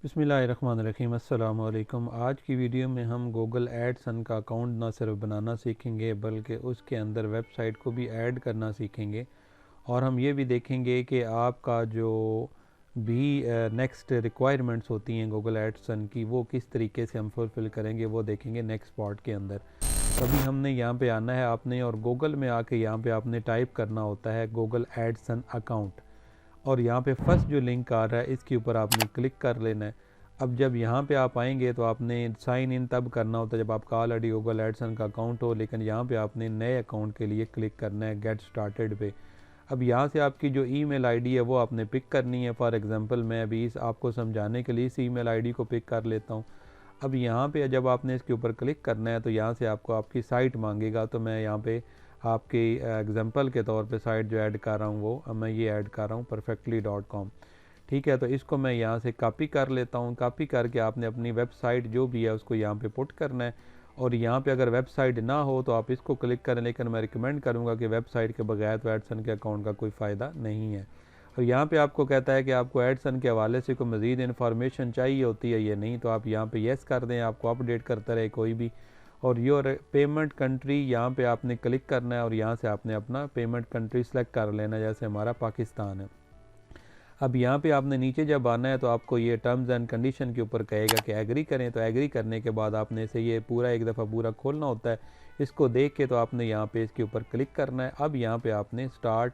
बिस्मिल्लाहिर्रहमानिर्रहीम। अस्सलाम वालेकुम। आज की वीडियो में हम गूगल एडसन का अकाउंट ना सिर्फ बनाना सीखेंगे बल्कि उसके अंदर वेबसाइट को भी ऐड करना सीखेंगे। और हम ये भी देखेंगे कि आपका जो भी नेक्स्ट रिक्वायरमेंट्स होती हैं गूगल एडसन की वो किस तरीके से हम फुलफ़िल करेंगे, वो देखेंगे नेक्स्ट पार्ट के अंदर। तभी हमने यहाँ पे आना है आपने, और गूगल में आके यहाँ पे आपने टाइप करना होता है गूगल एडसन अकाउंट। और यहाँ पे फर्स्ट जो लिंक आ रहा है इसके ऊपर आपने क्लिक कर लेना है। अब जब यहाँ पे आप आएंगे तो आपने साइन इन तब करना होता है जब आपका ऑलरेडी गूगल एडसन का अकाउंट हो, लेकिन यहाँ पे आपने नए अकाउंट के लिए क्लिक करना है गेट स्टार्टेड पे। अब यहाँ से आपकी जो ईमेल आईडी है वो आपने पिक करनी है। फॉर एग्जांपल मैं अभी इस आपको समझाने के लिए इस ईमेल आईडी को पिक कर लेता हूँ। अब यहाँ पे जब आपने इसके ऊपर क्लिक करना है तो यहाँ से आपको आपकी साइट मांगेगा। तो मैं यहाँ पे आपके एग्जांपल के तौर पे साइट जो ऐड कर रहा हूँ वो मैं ये ऐड कर रहा हूँ perfectly.com। ठीक है, तो इसको मैं यहाँ से कॉपी कर लेता हूँ। कॉपी करके आपने अपनी वेबसाइट जो भी है उसको यहाँ पे पुट करना है। और यहाँ पे अगर वेबसाइट ना हो तो आप इसको क्लिक करें, लेकिन मैं रिकमेंड करूँगा कि वेबसाइट के बगैर तो एडसन के अकाउंट का कोई फ़ायदा नहीं है। और यहाँ पे आपको कहता है कि आपको एडसन के हवाले से कोई मज़ीद इन्फॉर्मेशन चाहिए होती है या नहीं, तो आप यहाँ पे येस कर दें, आपको अपडेट करता रहे कोई भी। और योर पेमेंट कंट्री यहाँ पे आपने क्लिक करना है और यहाँ से आपने अपना पेमेंट कंट्री सेलेक्ट कर लेना है, जैसे हमारा पाकिस्तान है। अब यहाँ पे आपने नीचे जब आना है तो आपको ये टर्म्स एंड कंडीशन के ऊपर कहेगा कि एग्री करें। तो एग्री करने के बाद आपने इसे ये पूरा एक दफ़ा पूरा खोलना होता है। इसको देख के तो आपने यहाँ पे इसके ऊपर क्लिक करना है। अब यहाँ पे आपने स्टार्ट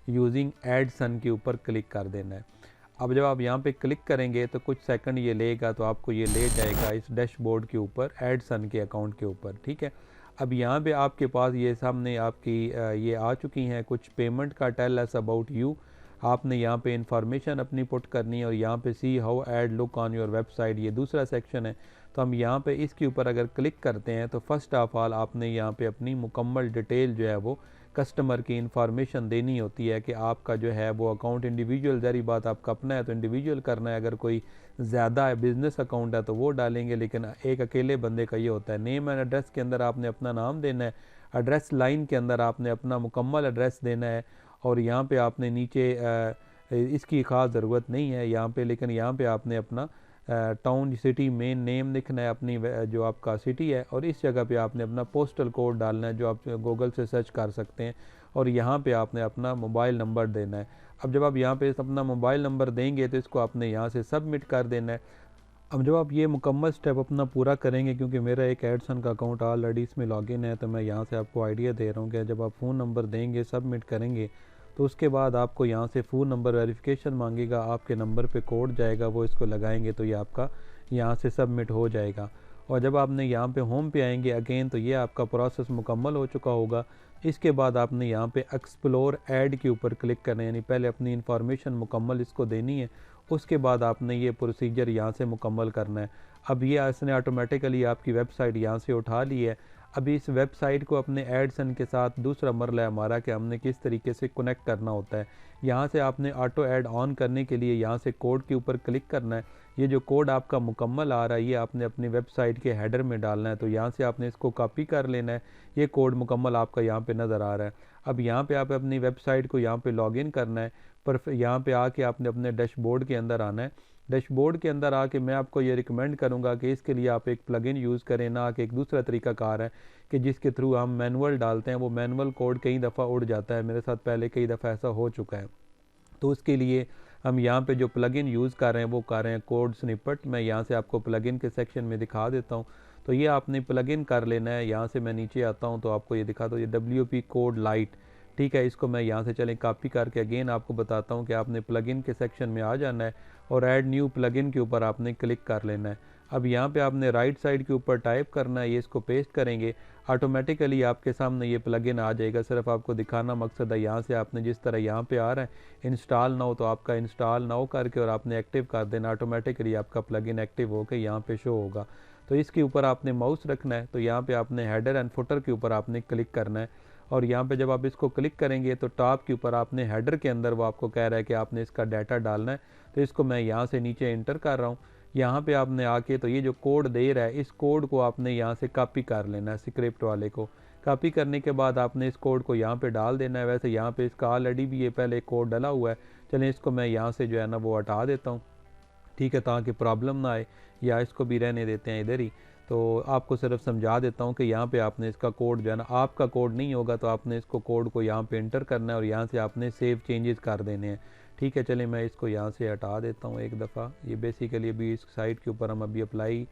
यूजिंग एडसन के ऊपर क्लिक कर देना है। अब जब आप यहाँ पे क्लिक करेंगे तो कुछ सेकंड ये लेगा, तो आपको ये ले जाएगा इस डैशबोर्ड के ऊपर एडसन के अकाउंट के ऊपर। ठीक है, अब यहाँ पे आपके पास ये सामने आपकी ये आ चुकी हैं कुछ पेमेंट का टेल अस अबाउट यू। आपने यहाँ पे इंफॉर्मेशन अपनी पुट करनी है और यहाँ पे see how ad look on your website, ये दूसरा सेक्शन है। तो हम यहाँ पे इसके ऊपर अगर क्लिक करते हैं तो फर्स्ट ऑफ ऑल आपने यहाँ पे अपनी मुकम्मल डिटेल जो है वो कस्टमर की इंफॉर्मेशन देनी होती है कि आपका जो है वो अकाउंट इंडिविजुअल, ज़री बात आपका अपना है तो इंडिविजुअल करना है, अगर कोई ज़्यादा बिजनेस अकाउंट है तो वो डालेंगे, लेकिन एक अकेले बंदे का ये होता है। नेम एंड एड्रेस के अंदर आपने अपना नाम देना है, एड्रेस लाइन के अंदर आपने अपना मुकम्मल एड्रेस देना है। और यहाँ पे आपने नीचे इसकी ख़ास ज़रूरत नहीं है यहाँ पे, लेकिन यहाँ पे आपने अपना टाउन सिटी मेन नेम लिखना है अपनी जो आपका सिटी है, और इस जगह पे आपने अपना पोस्टल कोड डालना है जो आप गूगल से सर्च कर सकते हैं। और यहाँ पे आपने अपना मोबाइल नंबर देना है। अब जब आप यहाँ पे अपना मोबाइल नंबर देंगे तो इसको आपने यहाँ से सबमिट कर देना है। अब जब आप ये मुकम्मल स्टेप अपना पूरा करेंगे, क्योंकि मेरा एक एडसन का अकाउंट ऑलरेडी इसमें लॉगिन है, तो मैं यहाँ से आपको आइडिया दे रहा हूँ कि जब आप फ़ोन नंबर देंगे सबमिट करेंगे तो उसके बाद आपको यहाँ से फ़ोन नंबर वेरिफिकेशन मांगेगा, आपके नंबर पे कोड जाएगा, वो इसको लगाएंगे तो ये आपका यहाँ से सबमिट हो जाएगा। और जब आपने यहाँ पे होम पे आएंगे अगेन तो ये आपका प्रोसेस मुकम्मल हो चुका होगा। इसके बाद आपने यहाँ पे एक्सप्लोर ऐड के ऊपर क्लिक करना है, यानी पहले अपनी इंफॉर्मेशन मुकम्मल इसको देनी है, उसके बाद आपने ये प्रोसीजर यहाँ से मुकम्मल करना है। अब ये इसने ऑटोमेटिकली आपकी वेबसाइट यहाँ से उठा ली है। अभी इस वेबसाइट को अपने एडसन के साथ दूसरा मरला है हमारा कि हमने किस तरीके से कनेक्ट करना होता है। यहाँ से आपने ऑटो ऐड ऑन करने के लिए यहाँ से कोड के ऊपर क्लिक करना है। ये जो कोड आपका मुकम्मल आ रहा है ये आपने अपनी वेबसाइट के हेडर में डालना है, तो यहाँ से आपने इसको कॉपी कर लेना है। ये कोड मुकम्मल आपका यहाँ पे नज़र आ रहा है। अब यहाँ पे आप अपनी वेबसाइट को यहाँ पे लॉगिन करना है, पर यहाँ पे आके आपने अपने डैशबोर्ड के अंदर आना है। डैशबोर्ड के अंदर आके मैं आपको ये रिकमेंड करूँगा कि इसके लिए आप एक प्लगइन यूज़ करें, ना कि एक दूसरा तरीका कार है कि जिसके थ्रू हम मैनुअल डालते हैं, वो मैनुअल कोड कई दफ़ा उड़ जाता है। मेरे साथ पहले कई दफ़ा ऐसा हो चुका है। तो उसके लिए हम यहाँ पे जो प्लगइन यूज़ कर रहे हैं वो कर रहे हैं कोड स्निपेट। मैं यहाँ से आपको प्लगइन के सेक्शन में दिखा देता हूँ। तो ये आपने प्लगइन कर लेना है। यहाँ से मैं नीचे आता हूँ तो आपको ये दिखा दो, ये WP कोड लाइट। ठीक है, इसको मैं यहाँ से चलें कॉपी करके अगेन आपको बताता हूँ कि आपने प्लगइन के सेक्शन में आ जाना है और ऐड न्यू प्लगइन के ऊपर आपने क्लिक कर लेना है। अब यहाँ पे आपने राइट साइड के ऊपर टाइप करना है, ये इसको पेस्ट करेंगे, ऑटोमेटिकली आपके सामने ये प्लगइन आ जाएगा। सिर्फ आपको दिखाना मकसद है। यहाँ से आपने जिस तरह यहाँ पे आ रहा है इंस्टॉल ना हो तो आपका इंस्टॉल ना हो करके और आपने एक्टिव कर देना, ऑटोमेटिकली आपका प्लगइन एक्टिव होकर यहाँ पे शो होगा। तो इसके ऊपर आपने माउस रखना है, तो यहाँ पे आपने हेडर एंड फुटर के ऊपर आपने क्लिक करना है। और यहाँ पे जब आप इसको क्लिक करेंगे तो टॉप के ऊपर आपने हेडर के अंदर वो आपको कह रहा है कि आपने इसका डाटा डालना है। तो इसको मैं यहाँ से नीचे एंटर कर रहा हूँ। यहाँ पे आपने आके तो ये जो कोड दे रहा है इस कोड को आपने यहाँ से कॉपी कर लेना है, स्क्रिप्ट वाले को कॉपी करने के बाद आपने इस कोड को यहाँ पे डाल देना है। वैसे यहाँ पे इसका ऑलरेडी भी ये पहले कोड डला हुआ है, चलें इसको मैं यहाँ से जो है ना वो हटा देता हूँ। ठीक है, ताकि प्रॉब्लम ना आए, या इसको भी रहने देते हैं इधर ही। तो आपको सिर्फ समझा देता हूँ कि यहाँ पे आपने इसका कोड जो है ना, आपका कोड नहीं होगा तो आपने इसको कोड को यहाँ पे एंटर करना है और यहाँ से आपने सेव चेंजेस कर देने हैं। ठीक है, चलिए मैं इसको यहाँ से हटा देता हूँ एक दफ़ा। ये बेसिकली अभी इस साइट के ऊपर हम अभी अप्लाई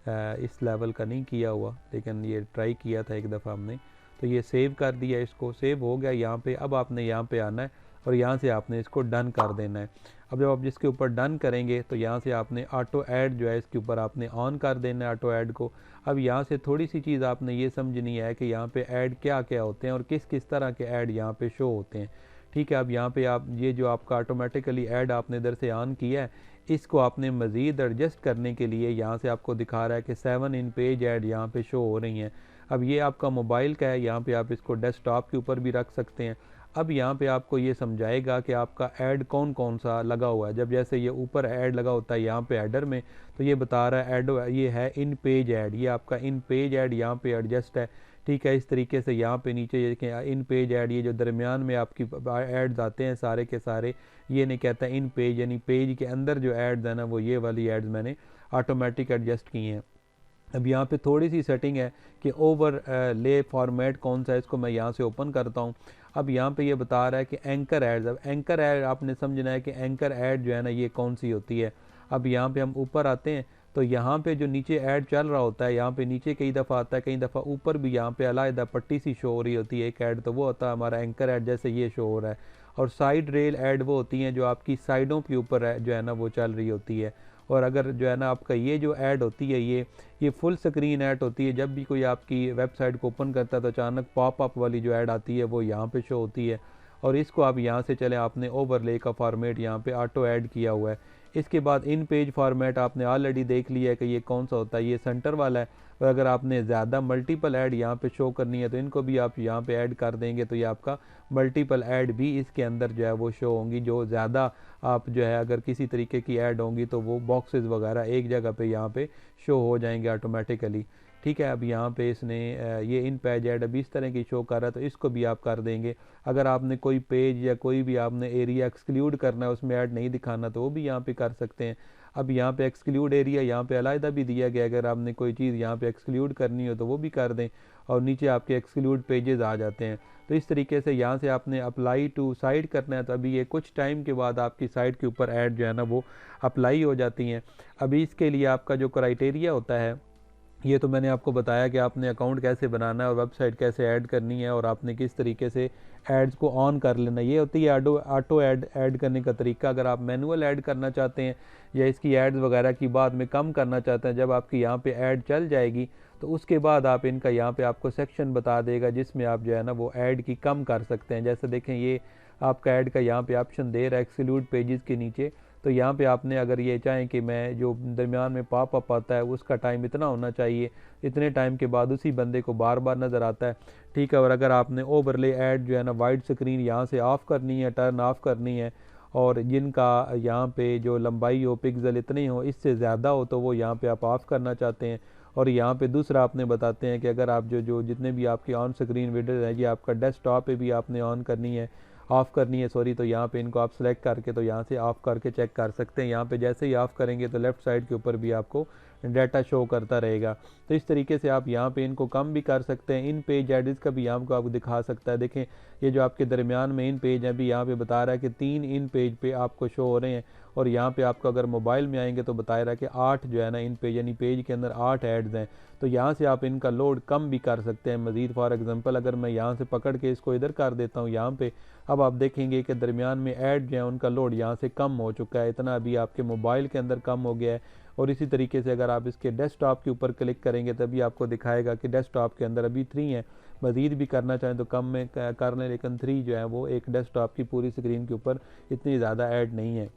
इस लेवल का नहीं किया हुआ, लेकिन ये ट्राई किया था एक दफ़ा हमने। तो ये सेव कर दिया, इसको सेव हो गया यहाँ पे। अब आपने यहाँ पे आना है और यहाँ से आपने इसको डन कर देना है। अब जब आप जिसके ऊपर डन करेंगे तो यहाँ से आपने ऑटो ऐड जो है इसके ऊपर आपने ऑन कर देना है, ऑटो ऐड को। अब यहाँ से थोड़ी सी चीज़ आपने ये समझनी है कि यहाँ पे ऐड क्या क्या होते हैं और किस किस तरह के ऐड यहाँ पे शो होते हैं। ठीक है, अब यहाँ पे आप ये जो आपका ऑटोमेटिकली ऐड आपने इधर से ऑन किया है, इसको आपने मज़ीद एडजस्ट करने के लिए यहाँ से आपको दिखा रहा है कि 7 इन पेज ऐड यहाँ पे शो हो रही हैं। अब ये आपका मोबाइल का है, यहाँ पे आप इसको डेस्कटॉप के ऊपर भी रख सकते हैं। अब यहाँ पे आपको ये समझाएगा कि आपका ऐड कौन कौन सा लगा हुआ है। जब जैसे ये ऊपर ऐड लगा होता है यहाँ पे हेडर में, तो ये बता रहा है ऐड ये है इन पेज ऐड, ये आपका इन पेज ऐड यहाँ पे एडजस्ट है। ठीक है, इस तरीके से यहाँ पे नीचे ये देखें इन पेज ऐड, ये जो दरमियान में आपकी एड्स आते हैं सारे के सारे, ये नहीं कहता इन पेज, यानी पेज के अंदर जो एड्स है ना वो ये वाली एड्स मैंने ऑटोमेटिक एडजस्ट की हैं। अब यहाँ पे थोड़ी सी सेटिंग है कि ओवर ले फॉर्मेट कौन सा है, इसको मैं यहाँ से ओपन करता हूँ। अब यहाँ पे ये बता रहा है कि एंकर एड्स। अब एंकर ऐड आपने समझना है कि एंकर ऐड जो है ना ये कौन सी होती है। अब यहाँ पे हम ऊपर आते हैं तो यहाँ पे जो नीचे ऐड चल रहा होता है, यहाँ पे नीचे कई दफ़ा आता है, कई दफ़ा ऊपर भी यहाँ पे अलग पट्टी सी शो हो रही होती है एक ऐड, तो वो होता है हमारा एंकर ऐड, जैसे ये शो हो रहा है। और साइड रेल ऐड वो होती हैं जो आपकी साइडों के ऊपर जो है ना वो चल रही होती है। और अगर जो है ना आपका ये जो ऐड होती है ये फुल स्क्रीन ऐड होती है। जब भी कोई आपकी वेबसाइट को ओपन करता है तो अचानक पॉप अप वाली जो ऐड आती है वो यहाँ पे शो होती है। और इसको आप यहाँ से चले, आपने ओवरले का फॉर्मेट यहाँ पे ऑटो ऐड किया हुआ है। इसके बाद इन पेज फॉर्मेट आपने ऑलरेडी देख लिया है कि ये कौन सा होता है, ये सेंटर वाला है। और अगर आपने ज़्यादा मल्टीपल ऐड यहाँ पे शो करनी है तो इनको भी आप यहाँ पे ऐड कर देंगे, तो ये आपका मल्टीपल ऐड भी इसके अंदर जो है वो शो होंगी। जो ज़्यादा आप जो है अगर किसी तरीके की ऐड होंगी तो वो बॉक्सेस वगैरह एक जगह पे यहाँ पे शो हो जाएंगे ऑटोमेटिकली। ठीक है, अब यहाँ पे इसने ये इन पेज ऐड अभी इस तरह की शो कर रहा है, तो इसको भी आप कर देंगे। अगर आपने कोई पेज या कोई भी आपने एरिया एक्सक्लूड करना है, उसमें ऐड नहीं दिखाना, तो वो भी यहाँ पे कर सकते हैं। अब यहाँ पे एक्सक्लूड एरिया यहाँ पे अलहदा भी दिया गया, अगर आपने कोई चीज़ यहाँ पे एक्सक्लूड करनी हो तो वो भी कर दें, और नीचे आपके एक्सक्लूड पेजेस आ जाते हैं। तो इस तरीके से यहाँ से आपने अप्लाई टू साइट करना है, तो अभी ये कुछ टाइम के बाद आपकी साइट के ऊपर ऐड जो है ना वो अप्लाई हो जाती हैं। अभी इसके लिए आपका जो क्राइटेरिया होता है, ये तो मैंने आपको बताया कि आपने अकाउंट कैसे बनाना है और वेबसाइट कैसे ऐड करनी है और आपने किस तरीके से एड्स को ऑन कर लेना। ये होती है ऑटो ऐड करने का तरीका। अगर आप मैनुअल ऐड करना चाहते हैं या इसकी एड्स वगैरह की बाद में कम करना चाहते हैं, जब आपकी यहाँ पे ऐड चल जाएगी तो उसके बाद आप इनका यहाँ पे आपको सेक्शन बता देगा जिसमें आप जो है ना वो ऐड की कम कर सकते हैं। जैसे देखें ये आपका ऐड का यहाँ पे ऑप्शन दे रहा है एक्सक्लूड पेजेस के नीचे। तो यहाँ पे आपने अगर ये चाहें कि मैं जो दरमियान में पॉप अप आता है उसका टाइम इतना होना चाहिए, इतने टाइम के बाद उसी बंदे को बार बार नज़र आता है। ठीक है, और अगर आपने ओवरले ऐड जो है ना वाइड स्क्रीन यहाँ से ऑफ़ करनी है, टर्न ऑफ करनी है, और जिनका यहाँ पे जो लंबाई हो पिक्सल इतनी हो, इससे ज़्यादा हो, तो वो यहाँ पे आप ऑफ़ करना चाहते हैं। और यहाँ पे दूसरा आपने बताते हैं कि अगर आप जो जितने भी आपकी ऑन स्क्रीन वीडियो है ये आपका डेस्कटॉप पे भी आपने ऑन करनी है, ऑफ़ करनी है सॉरी, तो यहाँ पे इनको आप सेलेक्ट करके तो यहाँ से ऑफ़ करके चेक कर सकते हैं। यहाँ पे जैसे ही ऑफ़ करेंगे तो लेफ़्ट साइड के ऊपर भी आपको डाटा शो करता रहेगा। तो इस तरीके से आप यहाँ पे इनको कम भी कर सकते हैं। इन पेज एड्स का भी यहाँ को आपको दिखा सकता है। देखें ये जो आपके दरमियान में इन पेज हैं भी यहाँ पे बता रहा है कि 3 इन पेज पे आपको शो हो रहे हैं, और यहाँ पे आपको अगर मोबाइल में आएंगे तो बता रहा है कि 8 जो है ना इन पेज, यानी पेज के अंदर 8 एड्स हैं। तो यहाँ से आप इनका लोड कम भी कर सकते हैं मज़ीद। फॉर एग्जांपल अगर मैं यहाँ से पकड़ के इसको इधर कर देता हूँ यहाँ पे, अब आप देखेंगे कि दरमियान में ऐड जो है उनका लोड यहाँ से कम हो चुका है, इतना अभी आपके मोबाइल के अंदर कम हो गया है। और इसी तरीके से अगर आप इसके डेस्कटॉप के ऊपर क्लिक करेंगे तभी आपको दिखाएगा कि डेस्कटॉप के अंदर अभी 3 हैं। मज़ीद भी करना चाहें तो कम में कर लें, लेकिन 3 जो है वो एक डेस्कटॉप की पूरी स्क्रीन के ऊपर इतनी ज़्यादा ऐड नहीं है।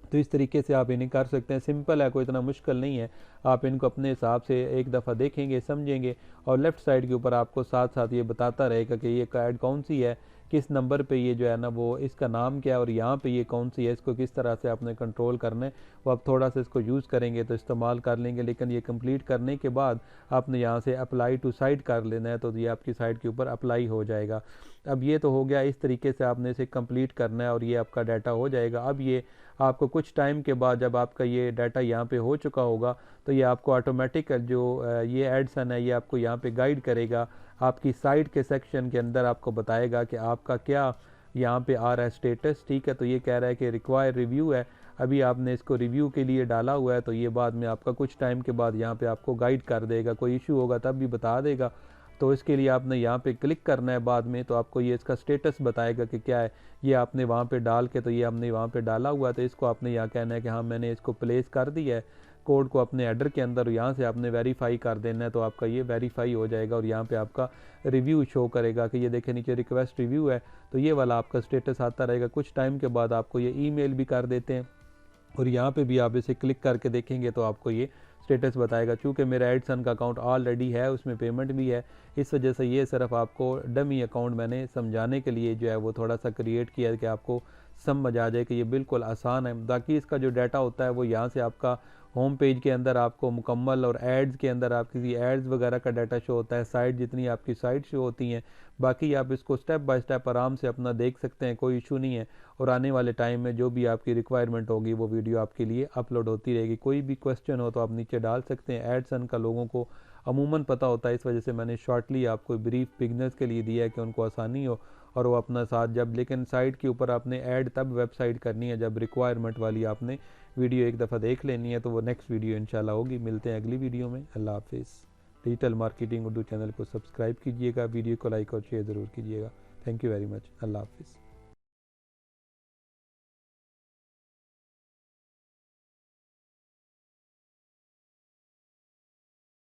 तो इस तरीके से आप इन्हें कर सकते हैं। सिंपल है, कोई इतना मुश्किल नहीं है। आप इनको अपने हिसाब से एक दफ़ा देखेंगे, समझेंगे, और लेफ़्ट साइड के ऊपर आपको साथ साथ ये बताता रहेगा कि ये ऐड कौन सी है, किस नंबर पे ये जो है ना वो इसका नाम क्या है, और यहाँ पे ये कौन सी है, इसको किस तरह से आपने कंट्रोल करना है। वो आप थोड़ा सा इसको यूज़ करेंगे तो इस्तेमाल कर लेंगे, लेकिन ये कंप्लीट करने के बाद आपने यहाँ से अप्लाई टू साइट कर लेना है, तो ये आपकी साइट के ऊपर अप्लाई हो जाएगा। अब ये तो हो गया, इस तरीके से आपने इसे कंप्लीट करना है और ये आपका डाटा हो जाएगा। अब ये आपको कुछ टाइम के बाद जब आपका ये डाटा यहाँ पे हो चुका होगा तो ये आपको ऑटोमेटिक जो ये एडसन है ये आपको यहाँ पे गाइड करेगा, आपकी साइट के सेक्शन के अंदर आपको बताएगा कि आपका क्या यहाँ पे आ रहा है स्टेटस। ठीक है, तो ये कह रहा है कि रिक्वायर रिव्यू है, अभी आपने इसको रिव्यू के लिए डाला हुआ है, तो ये बाद में आपका कुछ टाइम के बाद यहाँ पे आपको गाइड कर देगा, कोई इशू होगा तब भी बता देगा। तो इसके लिए आपने यहाँ पे क्लिक करना है बाद में, तो आपको ये इसका स्टेटस बताएगा कि क्या है, ये आपने वहाँ पे डाल के, तो ये हमने वहाँ पे डाला हुआ है, तो इसको आपने यहाँ कहना है कि हाँ मैंने इसको प्लेस कर दिया है कोड को अपने हेडर के अंदर, यहाँ से आपने वेरीफाई कर देना है, तो आपका ये वेरीफाई हो जाएगा और यहाँ पे आपका रिव्यू शो करेगा कि ये देखें नीचे रिक्वेस्ट रिव्यू है, तो ये वाला आपका स्टेटस आता रहेगा। कुछ टाइम के बाद आपको ये ईमेल भी कर देते हैं और यहाँ पे भी आप इसे क्लिक करके देखेंगे तो आपको ये स्टेटस बताएगा। चूँकि मेरा एडसन का अकाउंट ऑलरेडी है, उसमें पेमेंट भी है, इस वजह से ये सिर्फ आपको डमी अकाउंट मैंने समझाने के लिए जो है वो थोड़ा सा क्रिएट किया है कि आपको समझ आ जाए कि ये बिल्कुल आसान है। बाकी इसका जो डाटा होता है वो यहाँ से आपका होम पेज के अंदर आपको मुकम्मल, और एड्स के अंदर आप किसी एड्स वगैरह का डाटा शो होता है, साइट जितनी आपकी साइट शो होती हैं। बाकी आप इसको स्टेप बाय स्टेप आराम से अपना देख सकते हैं, कोई इशू नहीं है। और आने वाले टाइम में जो भी आपकी रिक्वायरमेंट होगी वो वीडियो आपके लिए अपलोड होती रहेगी। कोई भी क्वेश्चन हो तो आप नीचे डाल सकते हैं। एडसन का लोगों को अमूमन पता होता है, इस वजह से मैंने शॉर्टली आपको ब्रीफ बिगनर्स के लिए दिया है कि उनको आसानी हो और वो अपना साथ जब, लेकिन साइट के ऊपर आपने ऐड तब वेबसाइट करनी है जब रिक्वायरमेंट वाली आपने वीडियो एक दफ़ा देख लेनी है, तो वो नेक्स्ट वीडियो इंशाल्लाह होगी। मिलते हैं अगली वीडियो में। अल्लाह हाफिज़। डिजिटल मार्केटिंग उर्दू चैनल को सब्सक्राइब कीजिएगा, वीडियो को लाइक और शेयर ज़रूर कीजिएगा। Thank you very much. अल्लाह हाफिज़।